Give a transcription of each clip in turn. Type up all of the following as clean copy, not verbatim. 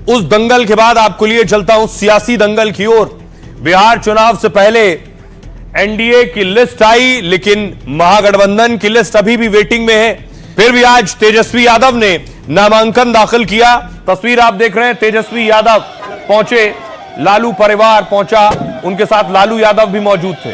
उस दंगल के बाद आपको लिए चलता हूं सियासी दंगल की ओर। बिहार चुनाव से पहले एनडीए की लिस्ट आई, लेकिन महागठबंधन की लिस्ट अभी भी वेटिंग में है। फिर भी आज तेजस्वी यादव ने नामांकन दाखिल किया। तस्वीर आप देख रहे हैं, तेजस्वी यादव पहुंचे, लालू परिवार पहुंचा, उनके साथ लालू यादव भी मौजूद थे।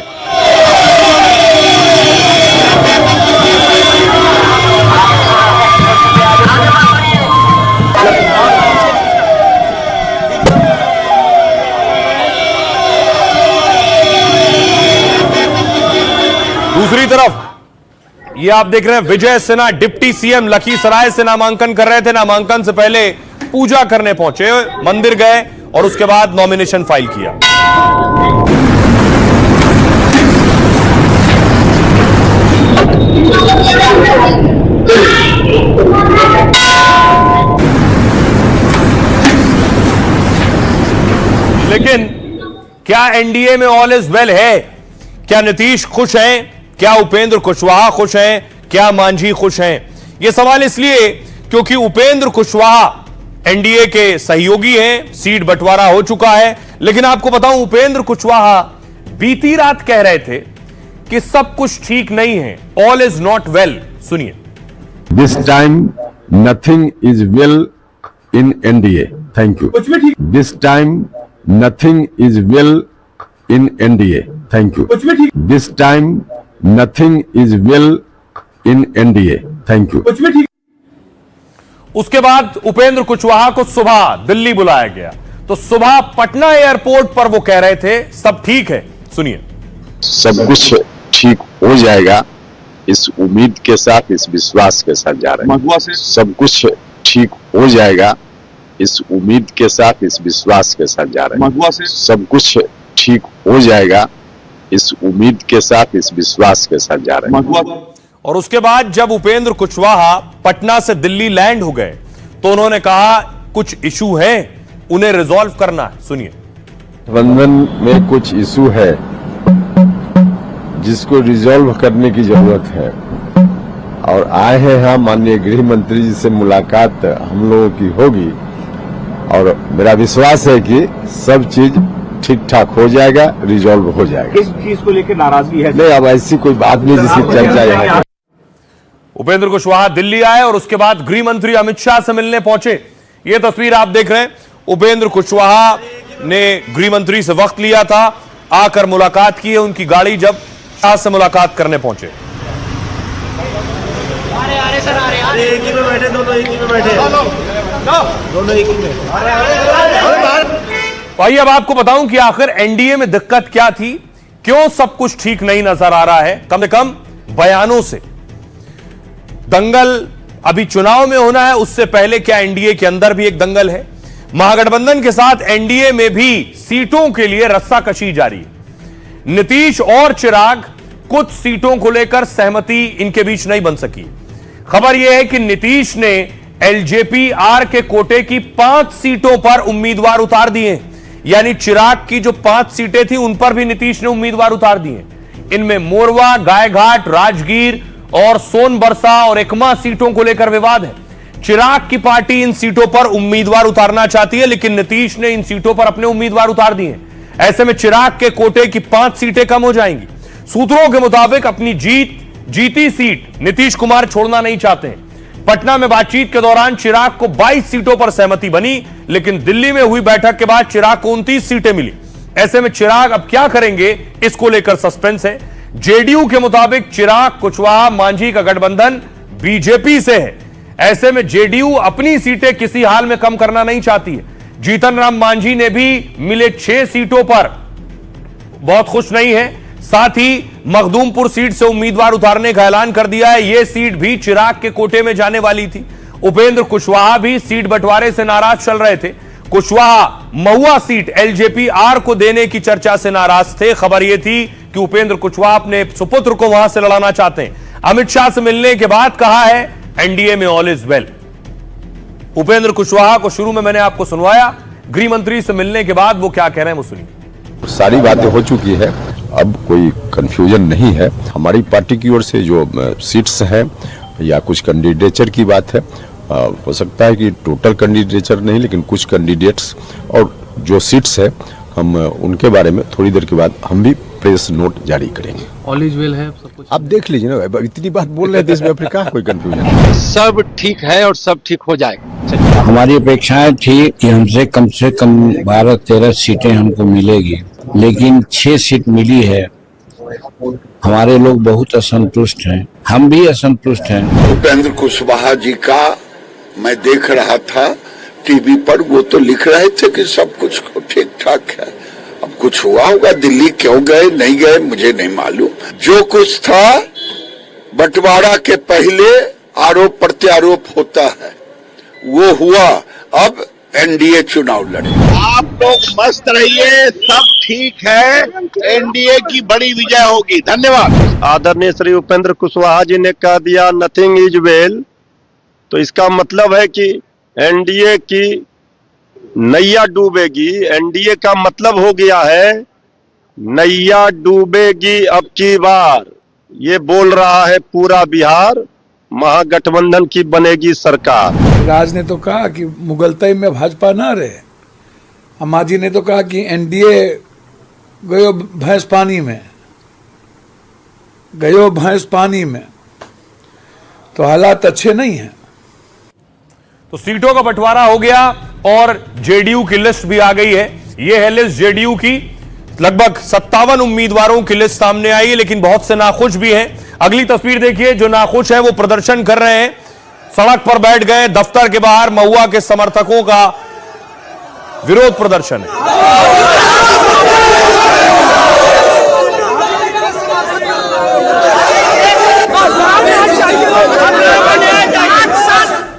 दूसरी तरफ ये आप देख रहे हैं, विजय सिन्हा डिप्टी सीएम लखीसराय से नामांकन कर रहे थे। नामांकन से पहले पूजा करने पहुंचे, मंदिर गए और उसके बाद नॉमिनेशन फाइल किया। लेकिन क्या एनडीए में ऑल इज वेल है? क्या नीतीश खुश हैं? क्या उपेंद्र कुशवाहा खुश हैं? क्या मांझी खुश हैं? यह सवाल इसलिए क्योंकि उपेंद्र कुशवाहा एनडीए के सहयोगी हैं, सीट बंटवारा हो चुका है। लेकिन आपको बताऊं, उपेंद्र कुशवाहा बीती रात कह रहे थे कि सब कुछ ठीक नहीं है, ऑल इज नॉट वेल। सुनिए। This time nothing is well in NDA. Thank you. This time nothing is well in NDA. Thank you. This time nothing is well in NDA. Thank you. उसके बाद उपेंद्र कुशवाहा को सुबह दिल्ली बुलाया गया, तो सुबह Patna airport पर वो कह रहे थे सब ठीक है। सुनिए। सब कुछ ठीक हो जाएगा, इस उम्मीद के साथ, इस विश्वास के साथ जा रहे हैं। सब कुछ ठीक हो जाएगा, इस उम्मीद के साथ, इस विश्वास के साथ जा रहे हैं। सब कुछ ठीक हो जाएगा, इस उम्मीद के साथ, इस विश्वास के साथ जा रहे हैं। और उसके बाद जब उपेंद्र कुशवाहा पटना से दिल्ली लैंड हो गए तो उन्होंने कहा कुछ इशू है, उन्हें रिजॉल्व करना है। सुनिए। गठबंधन में कुछ इशू है जिसको रिजॉल्व करने की जरूरत है, और आए हैं यहाँ माननीय गृह मंत्री जी से मुलाकात हम लोगों की होगी, और मेरा विश्वास है कि सब चीज ठीक ठाक हो जाएगा, रिजॉल्व हो जाएगा। किस चीज को लेकर नाराजगी है? नहीं, अब ऐसी कोई बात नहीं जिसकी चर्चा यहाँ। उपेंद्र कुशवाहा दिल्ली आए और उसके बाद गृह मंत्री अमित शाह से मिलने पहुंचे। यह तस्वीर आप देख रहे हैं, उपेंद्र कुशवाहा ने गृह मंत्री से वक्त लिया था, आकर मुलाकात की है उनकी गाड़ी, जब शाह से मुलाकात करने पहुंचे। एक ही में बैठे, दोनों एक ही में बैठे, दोनों एक ही में। भाई अब आपको बताऊं कि आखिर एनडीए में दिक्कत क्या थी, क्यों सब कुछ ठीक नहीं नजर आ रहा है। कम से कम बयानों से दंगल अभी चुनाव में होना है, उससे पहले क्या एनडीए के अंदर भी एक दंगल है? महागठबंधन के साथ एनडीए में भी सीटों के लिए रस्साकशी जारी है। नीतीश और चिराग कुछ सीटों को लेकर सहमति इनके बीच नहीं बन सकी। खबर यह है कि नीतीश ने एलजेपी-आर के कोटे की 5 सीटों पर उम्मीदवार उतार दिए, यानी चिराग की जो 5 सीटें थी उन पर भी नीतीश ने उम्मीदवार उतार दिए। इनमें मोरवा, गायघाट, राजगीर और सोनबरसा और एकमा सीटों को लेकर विवाद है। चिराग की पार्टी इन सीटों पर उम्मीदवार उतारना चाहती है, लेकिन नीतीश ने इन सीटों पर अपने उम्मीदवार उतार दिए। ऐसे में चिराग के कोटे की 5 सीटें कम हो जाएंगी। सूत्रों के मुताबिक अपनी जीती सीट नीतीश कुमार छोड़ना नहीं चाहते हैं। पटना में बातचीत के दौरान चिराग को 22 सीटों पर सहमति बनी, लेकिन दिल्ली में हुई बैठक के बाद चिराग को 29 सीटें मिली। ऐसे में चिराग अब क्या करेंगे, इसको लेकर सस्पेंस है। जेडीयू के मुताबिक चिराग, कुशवाहा, मांझी का गठबंधन बीजेपी से है। ऐसे में जेडीयू अपनी सीटें किसी हाल में कम करना नहीं चाहती है। जीतन राम मांझी ने भी मिले 6 सीटों पर बहुत खुश नहीं है। साथ ही मखदूमपुर सीट से उम्मीदवार उतारने का ऐलान कर दिया है। यह सीट भी चिराग के कोटे में जाने वाली थी। उपेंद्र कुशवाहा भी सीट बंटवारे से नाराज चल रहे थे। कुशवाहा महुआ सीट एलजेपी-आर को देने की चर्चा से नाराज थे। खबर यह थी कि उपेंद्र कुशवाहा अपने सुपुत्र को वहां से लड़ाना चाहते हैं। अमित शाह से मिलने के बाद कहा है एनडीए में all is well. Upendra Kushwaha को शुरू में मैंने आपको सुनवाया, गृह मंत्री से मिलने के बाद वो क्या कह रहे हैं वो सुनिए। सारी बातें हो चुकी है, अब कोई कंफ्यूजन नहीं है। हमारी पार्टी की ओर से जो सीट्स हैं या कुछ कैंडिडेचर की बात है, हो सकता है कि टोटल कैंडिडेचर नहीं, लेकिन कुछ कैंडिडेट्स और जो सीट्स है हम उनके बारे में थोड़ी देर के बाद हम भी प्रेस नोट जारी करेंगे। ऑल इज वेल है सब कुछ, आप देख लीजिए ना, इतनी बात बोल रहे हैं देश में, अपने कहाँ कोई कंफ्यूजन। सब ठीक है और सब ठीक हो जाएगा। हमारी अपेक्षाएं थी कि हमसे कम 12-13 सीटें हमको मिलेगी, लेकिन 6 सीट मिली है। हमारे लोग बहुत असंतुष्ट हैं, हम भी असंतुष्ट हैं। उपेंद्र कुशवाहा जी का मैं देख रहा था टीवी पर, वो तो लिख रहे थे कि सब कुछ ठीक ठाक है। अब कुछ हुआ होगा, दिल्ली क्यों गए नहीं गए मुझे नहीं मालूम। जो कुछ था बंटवारा के पहले आरोप प्रत्यारोप होता है वो हुआ। अब एनडीए चुनाव लड़े। आप लोग मस्त रहिए, सब ठीक है, एनडीए की बड़ी विजय होगी। धन्यवाद। आदरणीय श्री उपेंद्र कुशवाहा जी ने कह दिया नथिंग इज वेल, तो इसका मतलब है कि एनडीए की नैया डूबेगी। एनडीए का मतलब हो गया है नैया डूबेगी अब की बार। ये बोल रहा है पूरा बिहार, महागठबंधन की बनेगी सरकार। राज ने तो कहा कि मुगलतई में भाजपा ना रहे, अम्मा जी ने तो कहा कि एनडीए गयो भैंस पानी में, गयो भैंस पानी में। तो हालात अच्छे नहीं हैं। तो सीटों का बंटवारा हो गया और जेडीयू की लिस्ट भी आ गई है। यह है लिस्ट जेडीयू की। लगभग 57 उम्मीदवारों की लिस्ट सामने आई है, लेकिन बहुत से नाखुश भी हैं। अगली तस्वीर देखिए, जो नाखुश हैं वो प्रदर्शन कर रहे हैं, सड़क पर बैठ गए। दफ्तर के बाहर महुआ के समर्थकों का विरोध प्रदर्शन है।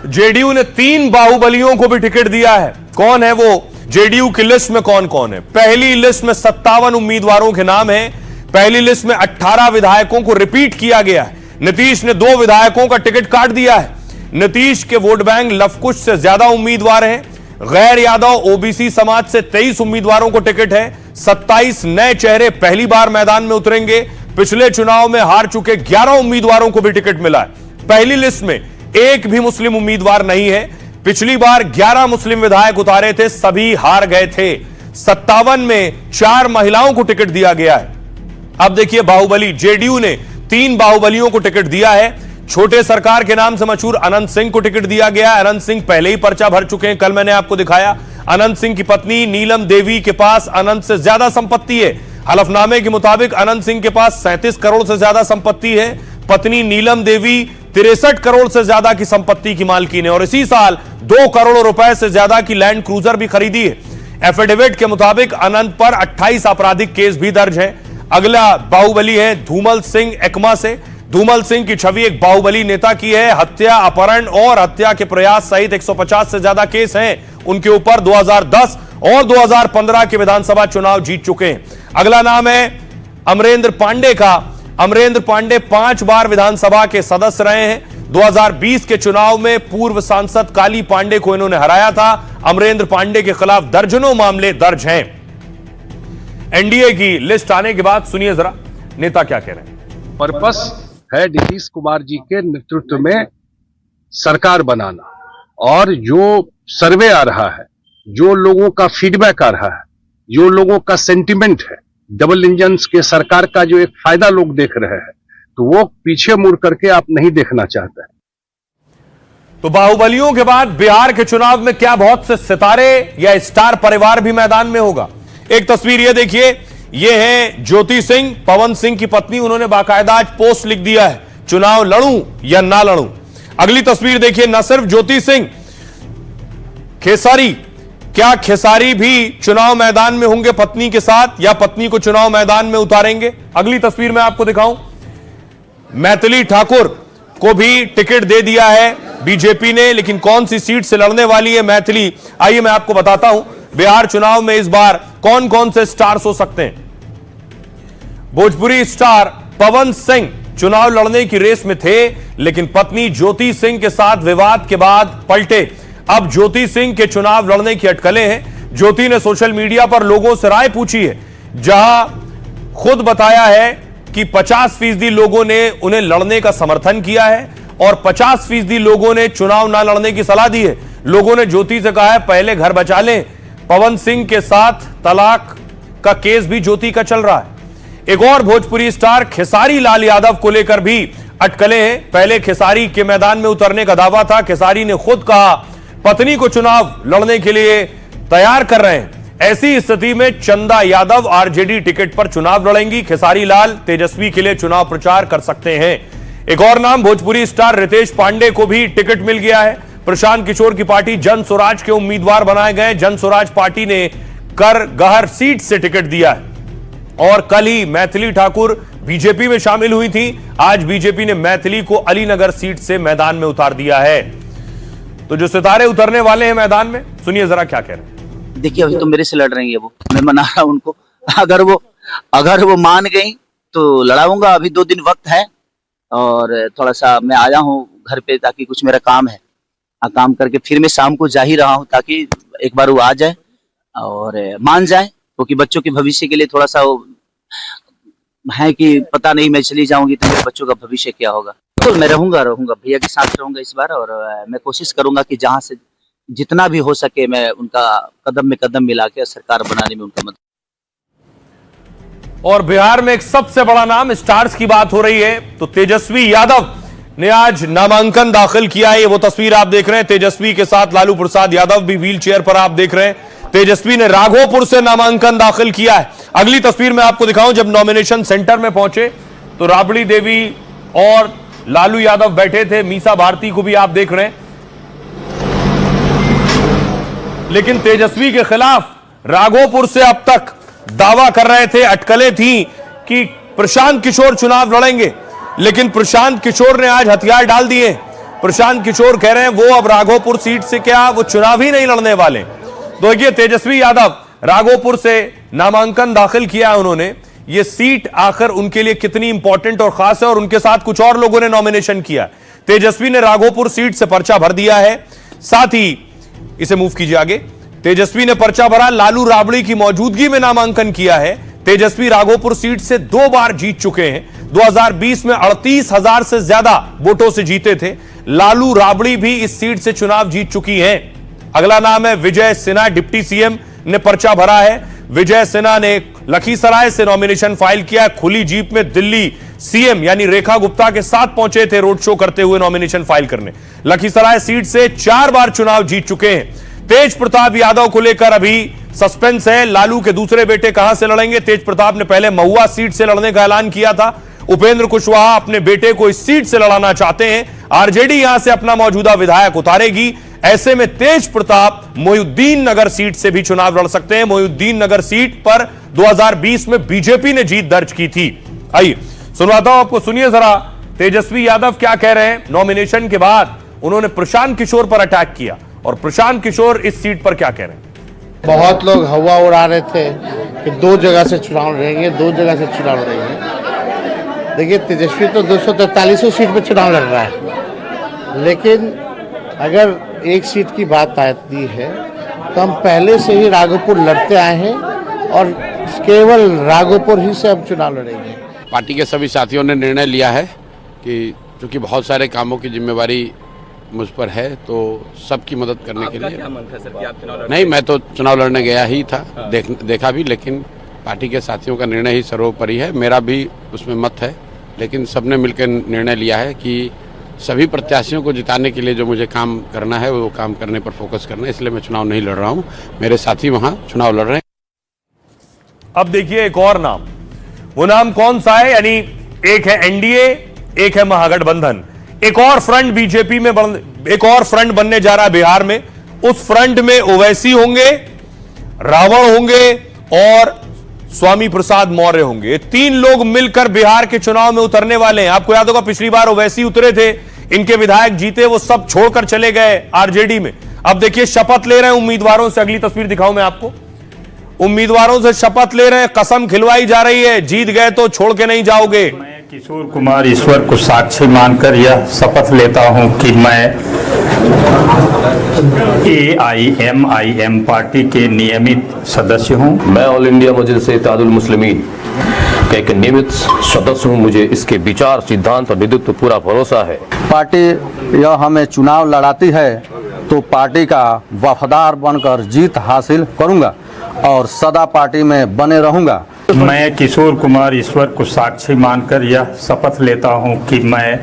जेडीयू ने 3 बाहुबलियों को भी टिकट दिया है। कौन है वो? जेडीयू की लिस्ट में कौन कौन है? पहली लिस्ट में 57 उम्मीदवारों के नाम हैं। पहली लिस्ट में 18 विधायकों को रिपीट किया गया है। नीतीश ने 2 विधायकों का टिकट काट दिया है। नीतीश के वोट बैंक लवकुश से ज्यादा उम्मीदवार हैं। गैर यादव ओबीसी समाज से 23 उम्मीदवारों को टिकट है। 27 नए चेहरे पहली बार मैदान में उतरेंगे। पिछले चुनाव में हार चुके 11 उम्मीदवारों को भी टिकट मिला है। पहली लिस्ट में एक भी मुस्लिम उम्मीदवार नहीं है। पिछली बार 11 मुस्लिम विधायक उतारे थे, सभी हार गए थे। 57 में 4 महिलाओं को टिकट दिया गया है। अब देखिए बाहुबली, जेडीयू ने 3 बाहुबलियों को टिकट दिया है। छोटे सरकार के नाम से मशहूर अनंत सिंह को टिकट दिया गया। अनंत सिंह पहले ही पर्चा भर चुके हैं, कल मैंने आपको दिखाया। अनंत सिंह की पत्नी नीलम देवी के पास अनंत से ज्यादा संपत्ति है। हलफनामे के मुताबिक अनंत सिंह के पास 37 करोड़ से ज्यादा संपत्ति है। पत्नी नीलम देवी 63 करोड़ से ज्यादा की संपत्ति की मालकीन है और इसी साल 2 करोड़ रुपए से ज्यादा की लैंड क्रूजर भी खरीदी है। एफिडेविट के मुताबिक अनंत पर 28 आपराधिक केस भी दर्ज है। अगला बाहुबली है धूमल सिंह एकमा से। धूमल सिंह की छवि एक बाहुबली नेता की है। हत्या, अपहरण और हत्या के प्रयास सहित 150 से ज्यादा केस हैं उनके ऊपर। 2010 और 2015 के विधानसभा चुनाव जीत चुके हैं। अगला नाम है अमरेंद्र पांडे का। अमरेंद्र पांडे 5 बार विधानसभा के सदस्य रहे हैं। 2020 के चुनाव में पूर्व सांसद काली पांडे को इन्होंने हराया था। अमरेंद्र पांडे के खिलाफ दर्जनों मामले दर्ज हैं। एनडीए की लिस्ट आने के बाद सुनिए जरा नेता क्या कह रहे हैं। पर्पस है नीतीश कुमार जी के नेतृत्व में सरकार बनाना, और जो सर्वे आ रहा है, जो लोगों का फीडबैक आ रहा है, जो लोगों का सेंटिमेंट है, डबल इंजन के सरकार का जो एक फायदा लोग देख रहे हैं, तो वो पीछे मुड़ करके आप नहीं देखना चाहते हैं। तो बाहुबलियों के बाद बिहार के चुनाव में क्या बहुत से सितारे या स्टार परिवार भी मैदान में होगा? एक तस्वीर ये देखिए, ये है ज्योति सिंह, पवन सिंह की पत्नी। उन्होंने बाकायदा आज पोस्ट लिख दिया है, चुनाव लड़ूं या ना लड़ूं। अगली तस्वीर देखिए, न सिर्फ ज्योति सिंह, खेसारी। क्या खेसारी भी चुनाव मैदान में होंगे पत्नी के साथ, या पत्नी को चुनाव मैदान में उतारेंगे? अगली तस्वीर में आपको दिखाऊं, मैथिली ठाकुर को भी टिकट दे दिया है बीजेपी ने, लेकिन कौन सी सीट से लड़ने वाली है मैथिली, आइए मैं आपको बताता हूं। बिहार चुनाव में इस बार कौन कौन से स्टार्स हो सकते हैं। भोजपुरी स्टार पवन सिंह चुनाव लड़ने की रेस में थे, लेकिन पत्नी ज्योति सिंह के साथ विवाद के बाद पलटे। अब ज्योति सिंह के चुनाव लड़ने की अटकलें हैं। ज्योति ने सोशल मीडिया पर लोगों से राय पूछी है, जहां खुद बताया है कि 50% लोगों ने उन्हें लड़ने का समर्थन किया है और 50% लोगों ने चुनाव ना लड़ने की सलाह दी है। लोगों ने ज्योति से कहा है पहले घर बचा लें। पवन सिंह के साथ तलाक का केस भी ज्योति का चल रहा है। एक और भोजपुरी स्टार खेसारी लाल यादव को लेकर भी अटकलें हैं। पहले खेसारी के मैदान में उतरने का दावा था। खेसारी ने खुद कहा पत्नी को चुनाव लड़ने के लिए तैयार कर रहे हैं। ऐसी स्थिति में चंदा यादव आरजेडी टिकट पर चुनाव लड़ेंगी। खेसारी लाल तेजस्वी के लिए चुनाव प्रचार कर सकते हैं। एक और नाम भोजपुरी स्टार रितेश पांडे को भी टिकट मिल गया है। प्रशांत किशोर की पार्टी जन स्वराज के उम्मीदवार बनाए गए। जन स्वराज पार्टी ने कर गहर सीट से टिकट दिया है और कल ही मैथिली ठाकुर बीजेपी में शामिल हुई थी। आज बीजेपी ने मैथिली को अलीनगर सीट से मैदान में उतार दिया है। तो जो सितारे उतरने वाले हैं मैदान में, सुनिए जरा क्या कह रहे हैं। देखिए अभी तो मेरे से लड़ रही है वो, मैं मना रहा हूं उनको। अगर वो मान गई तो लड़ाऊंगा। अभी 2 दिन वक्त है और थोड़ा सा मैं आया हूँ घर पे ताकि कुछ मेरा काम है, काम करके फिर मैं शाम को जा ही रहा हूँ ताकि एक बार वो आ जाए और मान जाए, क्योंकि बच्चों के भविष्य के लिए थोड़ा सा वो है कि पता नहीं मैं चली जाऊंगी तो मेरे बच्चों का भविष्य क्या होगा। तो मैं रहूंगा भैया के साथ रहूंगा इस बार और मैं कोशिश करूंगा कि जहां से जितना भी हो सके मैं उनका कदम में कदम मिला के सरकार बनाने में उनका मदद। और बिहार में एक सबसे बड़ा नाम स्टार्स की बात हो रही है तो तेजस्वी यादव ने आज नामांकन दाखिल किया है। ये वो तस्वीर आप देख रहे हैं, तेजस्वी के साथ लालू प्रसाद यादव भी व्हील चेयर पर आप देख रहे हैं। तेजस्वी ने राघोपुर से नामांकन दाखिल किया है। अगली तस्वीर मैं आपको दिखाऊं, जब नॉमिनेशन सेंटर में पहुंचे तो राबड़ी देवी और लालू यादव बैठे थे। मीसा भारती को भी आप देख रहे हैं, लेकिन तेजस्वी के खिलाफ राघोपुर से अब तक दावा कर रहे थे, अटकलें थी कि प्रशांत किशोर चुनाव लड़ेंगे, लेकिन प्रशांत किशोर ने आज हथियार डाल दिए। प्रशांत किशोर कह रहे हैं वो अब राघोपुर सीट से क्या वो चुनाव ही नहीं लड़ने वाले। तो देखिए तेजस्वी यादव राघोपुर से नामांकन दाखिल किया है उन्होंने। ये सीट आखिर उनके लिए कितनी इंपॉर्टेंट और खास है और उनके साथ कुछ और लोगों ने नॉमिनेशन किया। तेजस्वी ने राघोपुर सीट से पर्चा भर दिया है। साथ ही इसे मूव कीजिए आगे। तेजस्वी ने पर्चा भरा, लालू राबड़ी की मौजूदगी में नामांकन किया है। तेजस्वी राघोपुर सीट से 2 बार जीत चुके हैं। 2020 में 38,000 से ज्यादा वोटों से जीते थे। लालू राबड़ी भी इस सीट से चुनाव जीत चुकी हैं। अगला नाम है विजय सिन्हा, डिप्टी सीएम ने पर्चा भरा है। विजय सिन्हा ने लखीसराय से नॉमिनेशन फाइल किया। खुली जीप में दिल्ली सीएम यानी रेखा गुप्ता के साथ पहुंचे थे रोड शो करते हुए नॉमिनेशन फाइल करने। लखीसराय सीट से 4 बार चुनाव जीत चुके हैं। तेज प्रताप यादव को लेकर अभी सस्पेंस है। लालू के दूसरे बेटे कहां से लड़ेंगे? तेज प्रताप ने पहले महुआ सीट से लड़ने का ऐलान किया था। उपेंद्र कुशवाहा अपने बेटे को इस सीट से लड़ाना चाहते हैं। आरजेडी यहां से अपना मौजूदा विधायक उतारेगी। ऐसे में तेज प्रताप मोहिउद्दीन नगर सीट से भी चुनाव लड़ सकते हैं। मोहिउद्दीन नगर सीट पर 2020 में बीजेपी ने जीत दर्ज की थी। आइए सुनवाता हूं आपको, सुनिए जरा तेजस्वी यादव क्या कह रहे हैं। नॉमिनेशन के बाद उन्होंने प्रशांत किशोर पर अटैक किया और प्रशांत किशोर इस सीट पर क्या कह रहे हैं। बहुत लोग हवा उड़ा रहे थे कि 2 जगह से चुनाव लड़ेंगे, 2 जगह से चुनाव लड़ेंगे। देखिए तेजस्वी तो 243 सीट पे चुनाव लड़ रहा है, लेकिन अगर एक सीट की बात आती है तो हम पहले से ही राघोपुर लड़ते आए हैं और केवल राघोपुर ही से हम चुनाव लड़ेंगे। पार्टी के सभी साथियों ने निर्णय लिया है कि चूंकि बहुत सारे कामों की जिम्मेवारी मुझ पर है तो सबकी मदद करने के लिए। नहीं, मैं तो चुनाव लड़ने गया ही था, देखा भी, लेकिन पार्टी के साथियों का निर्णय ही सर्वोपरि है। मेरा भी उसमें मत है, लेकिन सबने मिलकर निर्णय लिया है कि सभी प्रत्याशियों को जिताने के लिए जो मुझे काम करना है वो काम करने पर फोकस करना है। इसलिए मैं चुनाव नहीं लड़ रहा हूँ, मेरे साथी वहाँ चुनाव लड़ रहे हैं। अब देखिए एक और नाम, वो नाम कौन सा है? यानी एक है एनडीए, एक है महागठबंधन। एक और फ्रंट बीजेपी में एक और फ्रंट बनने जा रहा है बिहार में। उस फ्रंट में ओवैसी होंगे, रावण होंगे और स्वामी प्रसाद मौर्य होंगे। ये 3 लोग मिलकर बिहार के चुनाव में उतरने वाले हैं। आपको याद होगा पिछली बार ओवैसी उतरे थे, इनके विधायक जीते, वो सब छोड़कर चले गए आरजेडी में। अब देखिए शपथ ले रहे हैं उम्मीदवारों से। अगली तस्वीर दिखाऊं मैं आपको। उम्मीदवारों से शपथ ले रहे हैं, कसम खिलवाई जा रही है, जीत गए तो छोड़ के नहीं जाओगे। किशोर कुमार ईश्वर को साक्षी मानकर यह शपथ लेता हूं कि मैं AIMIM पार्टी के नियमित सदस्य हूं। मैं ऑल इंडिया मजलिस इत्तेहादुल मुस्लिमीन का एक नियमित सदस्य हूँ। मुझे इसके विचार, सिद्धांत और नेतृत्व पूरा भरोसा है। पार्टी यह हमें चुनाव लड़ाती है तो पार्टी का वफादार बनकर जीत हासिल करूंगा और सदा पार्टी में बने रहूंगा। मैं किशोर कुमार ईश्वर को साक्षी मानकर यह शपथ लेता हूं कि मैं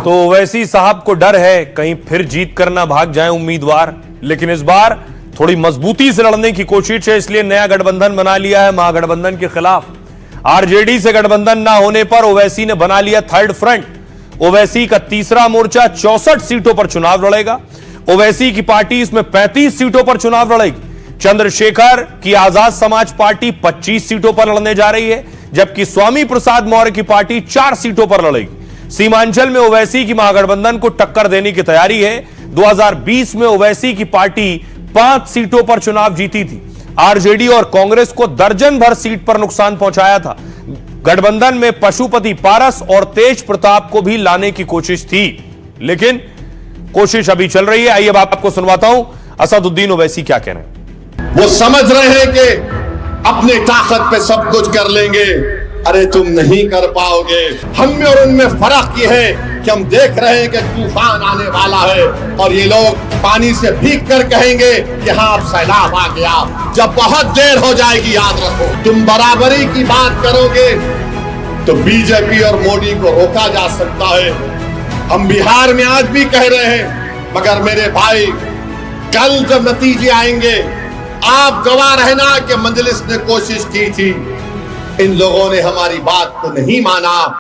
तो ओवैसी साहब को डर है कहीं फिर जीत करना भाग जाए उम्मीदवार, लेकिन इस बार थोड़ी मजबूती से लड़ने की कोशिश है, इसलिए नया गठबंधन बना लिया है महागठबंधन के खिलाफ। आरजेडी से गठबंधन ना होने पर ओवैसी ने बना लिया थर्ड फ्रंट। ओवैसी का तीसरा मोर्चा 64 सीटों पर चुनाव लड़ेगा। ओवैसी की पार्टी इसमें 35 सीटों पर चुनाव लड़ेगी। चंद्रशेखर की आजाद समाज पार्टी 25 सीटों पर लड़ने जा रही है, जबकि स्वामी प्रसाद मौर्य की पार्टी 4 सीटों पर लड़ेगी। सीमांचल में ओवैसी की महागठबंधन को टक्कर देने की तैयारी है। 2020 में ओवैसी की पार्टी 5 सीटों पर चुनाव जीती थी। आरजेडी और कांग्रेस को दर्जन भर सीट पर नुकसान पहुंचाया था। गठबंधन में पशुपति पारस और तेज प्रताप को भी लाने की कोशिश थी, लेकिन कोशिश अभी चल रही है। आइए अब आपको सुनवाता हूं असदुद्दीन ओवैसी क्या कह रहे हैं। वो समझ रहे हैं कि अपनी ताकत पे सब कुछ कर लेंगे। अरे तुम नहीं कर पाओगे। हम में और उनमें फर्क ये है कि हम देख रहे हैं कि तूफान आने वाला है और ये लोग पानी से भीग कर कहेंगे कि हाँ अब सैलाब आ गया। जब बहुत देर हो जाएगी याद रखो। तुम बराबरी की बात करोगे तो बीजेपी और मोदी को रोका जा सकता है। हम बिहार में आज भी कह रहे हैं, मगर मेरे भाई कल जब नतीजे आएंगे आप गवाह रहना कि मजलिस ने कोशिश की थी, इन लोगों ने हमारी बात को नहीं माना।